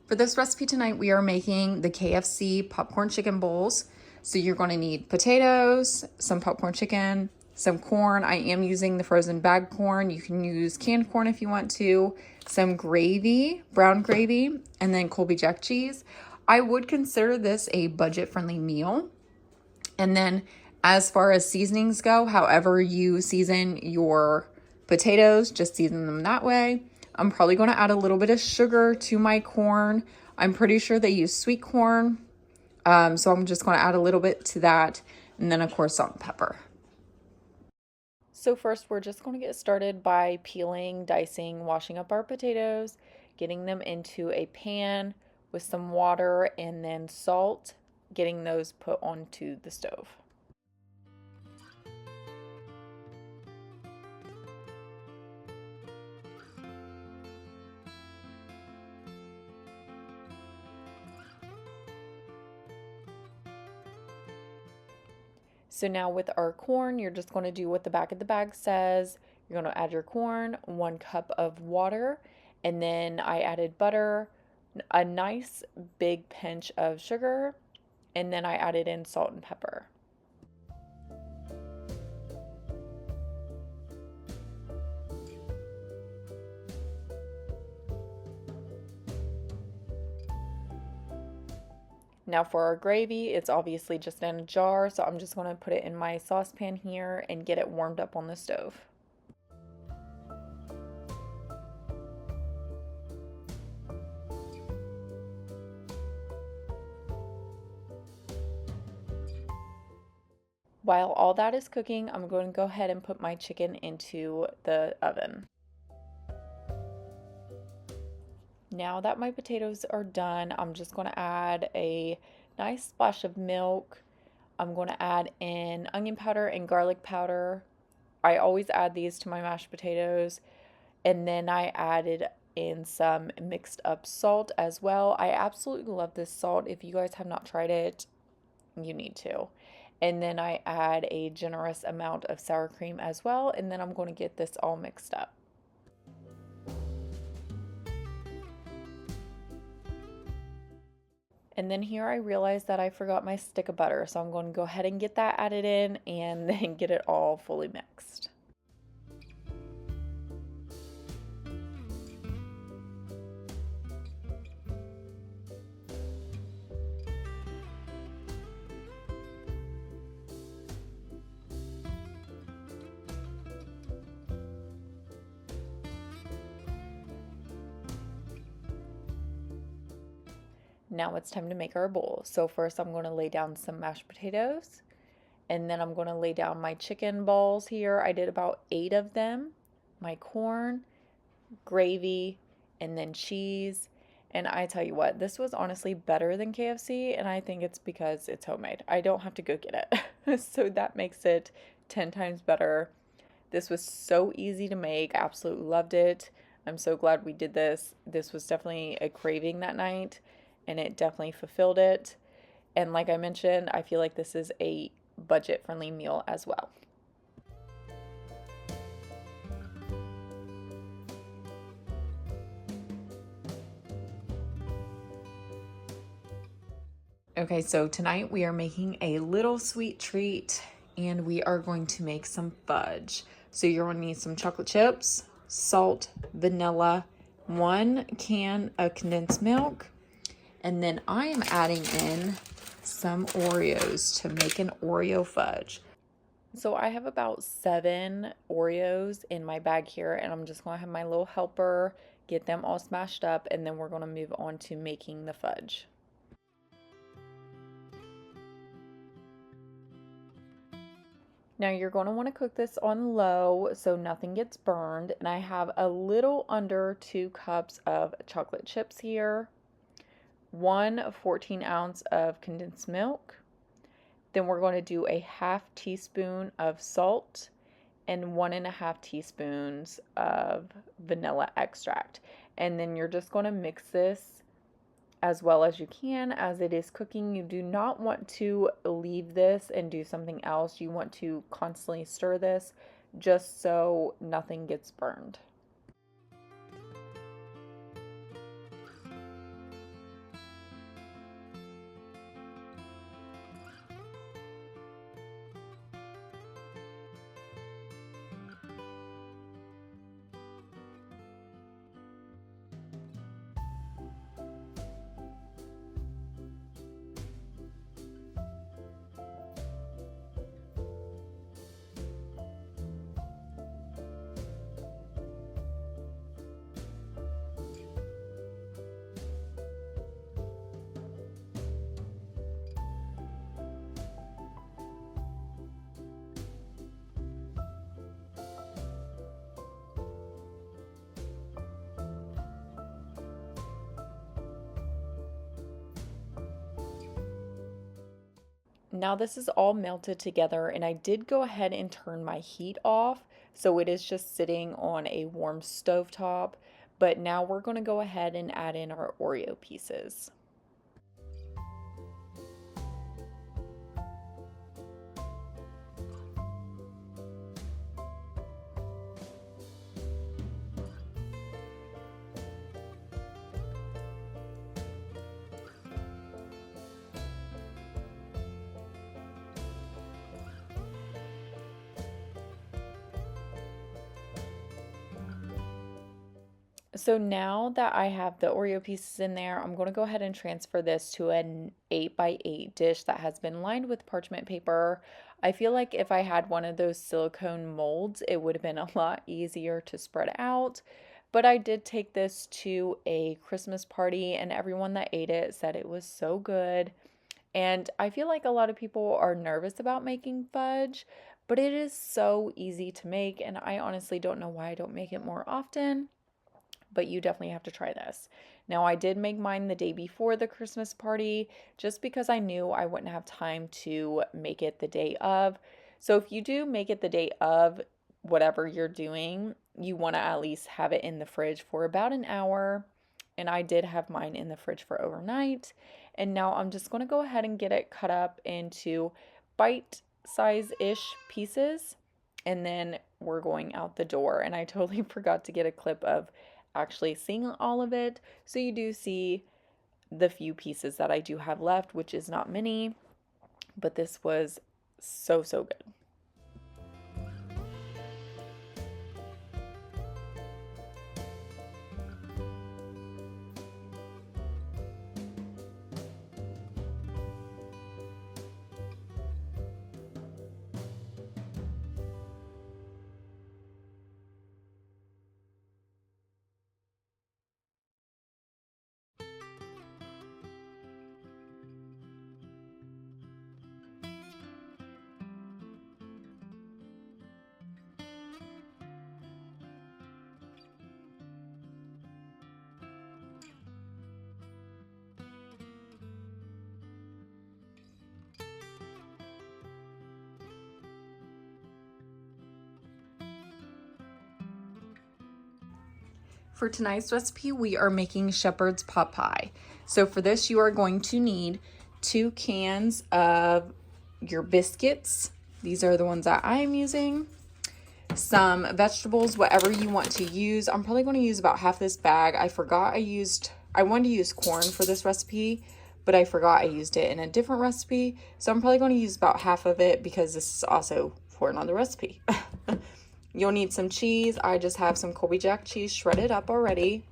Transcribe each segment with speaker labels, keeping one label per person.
Speaker 1: For this recipe tonight, we are making the KFC popcorn chicken bowls. So you're going to need potatoes, some popcorn chicken, some corn. I am using the frozen bag corn. You can use canned corn if you want to, some gravy, brown gravy, and then Colby Jack cheese. I would consider this a budget-friendly meal. And then as far as seasonings go, however you season your potatoes, just season them that way. I'm probably going to add a little bit of sugar to my corn. I'm pretty sure they use sweet corn. So I'm just going to add a little bit to that. And then, of course, salt and pepper. So first, we're just going to get started by peeling, dicing, washing up our potatoes, getting them into a pan with some water and then salt, getting those put onto the stove. So now with our corn, you're just going to do what the back of the bag says. You're going to add your corn, 1 cup of water, and then I added butter, a nice big pinch of sugar, and then I added in salt and pepper. Now for our gravy, it's obviously just in a jar, so I'm just going to put it in my saucepan here and get it warmed up on the stove. While all that is cooking, I'm going to go ahead and put my chicken into the oven. Now that my potatoes are done, I'm just going to add a nice splash of milk. I'm going to add in onion powder and garlic powder. I always add these to my mashed potatoes. And then I added in some mixed up salt as well. I absolutely love this salt. If you guys have not tried it, you need to. And then I add a generous amount of sour cream as well. And then I'm going to get this all mixed up. And then here I realized that I forgot my stick of butter, so I'm going to go ahead and get that added in and then get it all fully mixed. Now it's time to make our bowl. So first I'm going to lay down some mashed potatoes, and then I'm going to lay down my chicken balls here. I did about 8 of them, my corn, gravy, and then cheese. And I tell you what, this was honestly better than KFC, and I think it's because it's homemade. I don't have to go get it. So that makes it 10 times better. This was so easy to make. I absolutely loved it. I'm so glad we did this. This was definitely a craving that night, and it definitely fulfilled it. And like I mentioned, I feel like this is a budget-friendly meal as well. Okay, so tonight we are making a little sweet treat, and we are going to make some fudge. So you're going to need some chocolate chips, salt, vanilla, 1 can of condensed milk, and then I am adding in some Oreos to make an Oreo fudge. So I have about 7 Oreos in my bag here, and I'm just going to have my little helper get them all smashed up, and then we're going to move on to making the fudge. Now you're going to want to cook this on low so nothing gets burned, and I have a little under 2 cups of chocolate chips here, 1 14-ounce of condensed milk. Then we're going to do a 1/2 teaspoon of salt and 1.5 teaspoons of vanilla extract. And then you're just going to mix this as well as you can as it is cooking. You do not want to leave this and do something else. You want to constantly stir this just so nothing gets burned. Now this is all melted together, and I did go ahead and turn my heat off, so it is just sitting on a warm stovetop. But now we're going to go ahead and add in our Oreo pieces. So now that I have the Oreo pieces in there, I'm going to go ahead and transfer this to an 8x8 dish that has been lined with parchment paper. I feel like if I had one of those silicone molds, it would have been a lot easier to spread out. But I did take this to a Christmas party, and everyone that ate it said it was so good. And I feel like a lot of people are nervous about making fudge, but it is so easy to make, and I honestly don't know why I don't make it more often, but you definitely have to try this. Now, I did make mine the day before the Christmas party just because I knew I wouldn't have time to make it the day of. So if you do make it the day of whatever you're doing, you want to at least have it in the fridge for about an hour. And I did have mine in the fridge for overnight. And now I'm just going to go ahead and get it cut up into bite-size-ish pieces. And then we're going out the door. And I totally forgot to get a clip of actually seeing all of it. So you do see the few pieces that I do have left, which is not many, but this was so, so good. For tonight's recipe, we are making Sheperds Pot Pie. So for this, you are going to need 2 cans of your biscuits. These are the ones that I am using. Some vegetables, whatever you want to use. I'm probably going to use about half this bag. I wanted to use corn for this recipe, but I forgot I used it in a different recipe. So I'm probably going to use about half of it because this is also for another recipe. You'll need some cheese. I just have some Colby Jack cheese shredded up already.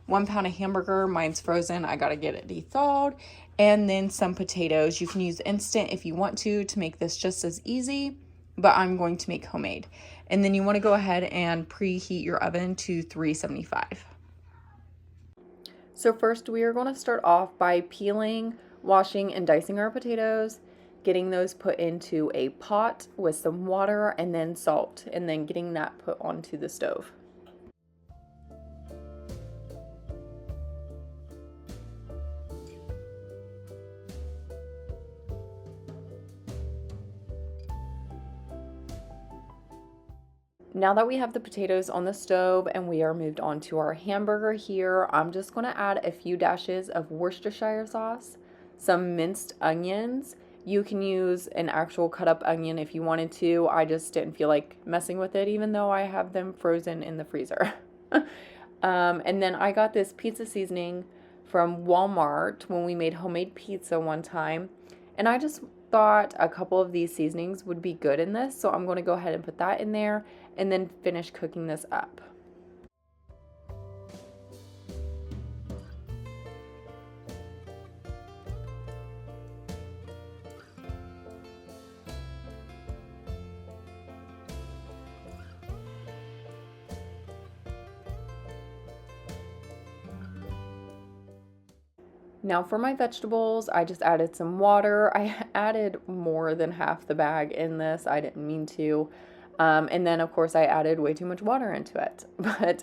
Speaker 1: 1 pound of hamburger. Mine's frozen. I gotta get it de-thawed. And then some potatoes. You can use instant if you want to make this just as easy, but I'm going to make homemade. And then you want to go ahead and preheat your oven to 375. So first we are going to start off by peeling, washing, and dicing our potatoes, getting those put into a pot with some water and then salt, and then getting that put onto the stove. Now that we have the potatoes on the stove and we are moved on to our hamburger here, I'm just going to add a few dashes of Worcestershire sauce, some minced onions. You can use an actual cut up onion if you wanted to. I just didn't feel like messing with it, even though I have them frozen in the freezer. And then I got this pizza seasoning from Walmart when we made homemade pizza one time. And I just thought a couple of these seasonings would be good in this. So I'm going to go ahead and put that in there and then finish cooking this up. Now for my vegetables, I just added some water. I added more than half the bag in this. I didn't mean to. And then of course I added way too much water into it. But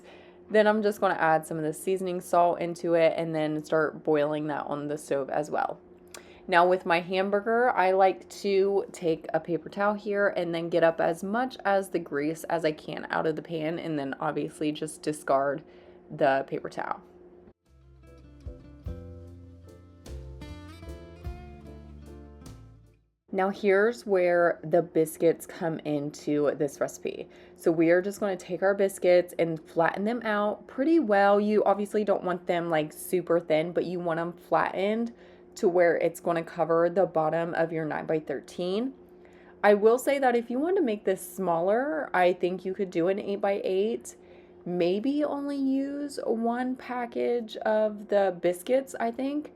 Speaker 1: then I'm just going to add some of the seasoning salt into it and then start boiling that on the stove as well. Now with my hamburger, I like to take a paper towel here and then get up as much as the grease as I can out of the pan, and then obviously just discard the paper towel. Now here's where the biscuits come into this recipe. So we are just going to take our biscuits and flatten them out pretty well. You obviously don't want them like super thin, but you want them flattened to where it's going to cover the bottom of your 9x13. I will say that if you want to make this smaller, I think you could do an 8x8. Maybe only use one package of the biscuits, I think.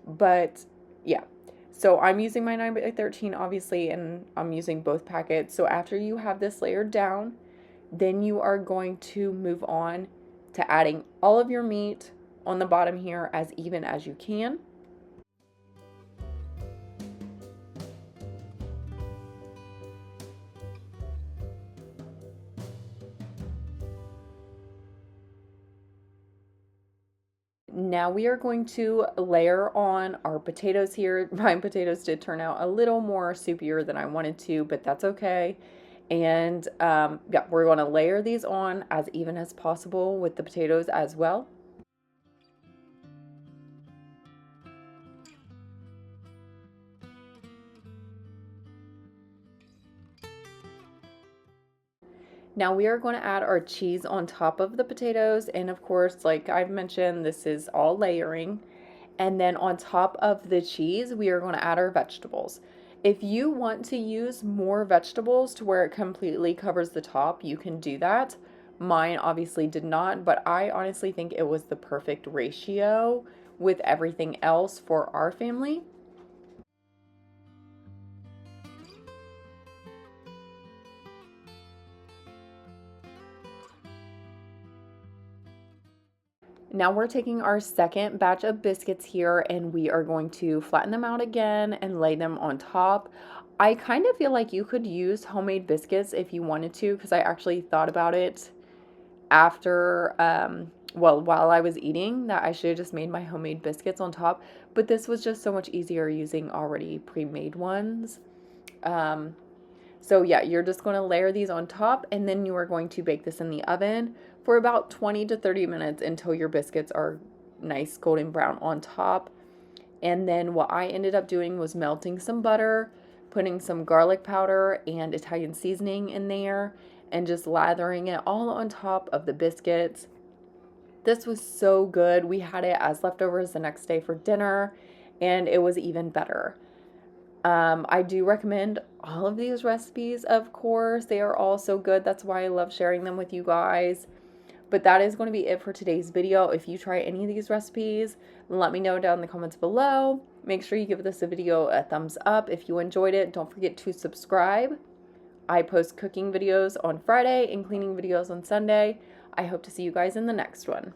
Speaker 1: But yeah. So I'm using my 9x13 obviously, and I'm using both packets. So after you have this layered down, then you are going to move on to adding all of your meat on the bottom here as even as you can. Now we are going to layer on our potatoes here. My potatoes did turn out a little more soupier than I wanted to, but that's okay. And yeah, we're going to layer these on as even as possible with the potatoes as well. Now we are going to add our cheese on top of the potatoes, and of course, like I've mentioned, this is all layering. And then on top of the cheese, we are going to add our vegetables. If you want to use more vegetables to where it completely covers the top, you can do that. Mine obviously did not, but I honestly think it was the perfect ratio with everything else for our family. Now we're taking our second batch of biscuits here, and we are going to flatten them out again and lay them on top. I kind of feel like you could use homemade biscuits if you wanted to, because I actually thought about it after, well, while I was eating, that I should have just made my homemade biscuits on top, but this was just so much easier using already pre-made ones. So yeah, you're just going to layer these on top, and then you are going to bake this in the oven for about 20 to 30 minutes until your biscuits are nice golden brown on top. And then what I ended up doing was melting some butter, putting some garlic powder and Italian seasoning in there, and just lathering it all on top of the biscuits. This was so good. We had it as leftovers the next day for dinner, and it was even better. I do recommend all of these recipes, of course. They are all so good. That's why I love sharing them with you guys. But that is going to be it for today's video. If you try any of these recipes, let me know down in the comments below. Make sure you give this video a thumbs up if you enjoyed it. Don't forget to subscribe. I post cooking videos on Friday and cleaning videos on Sunday. I hope to see you guys in the next one.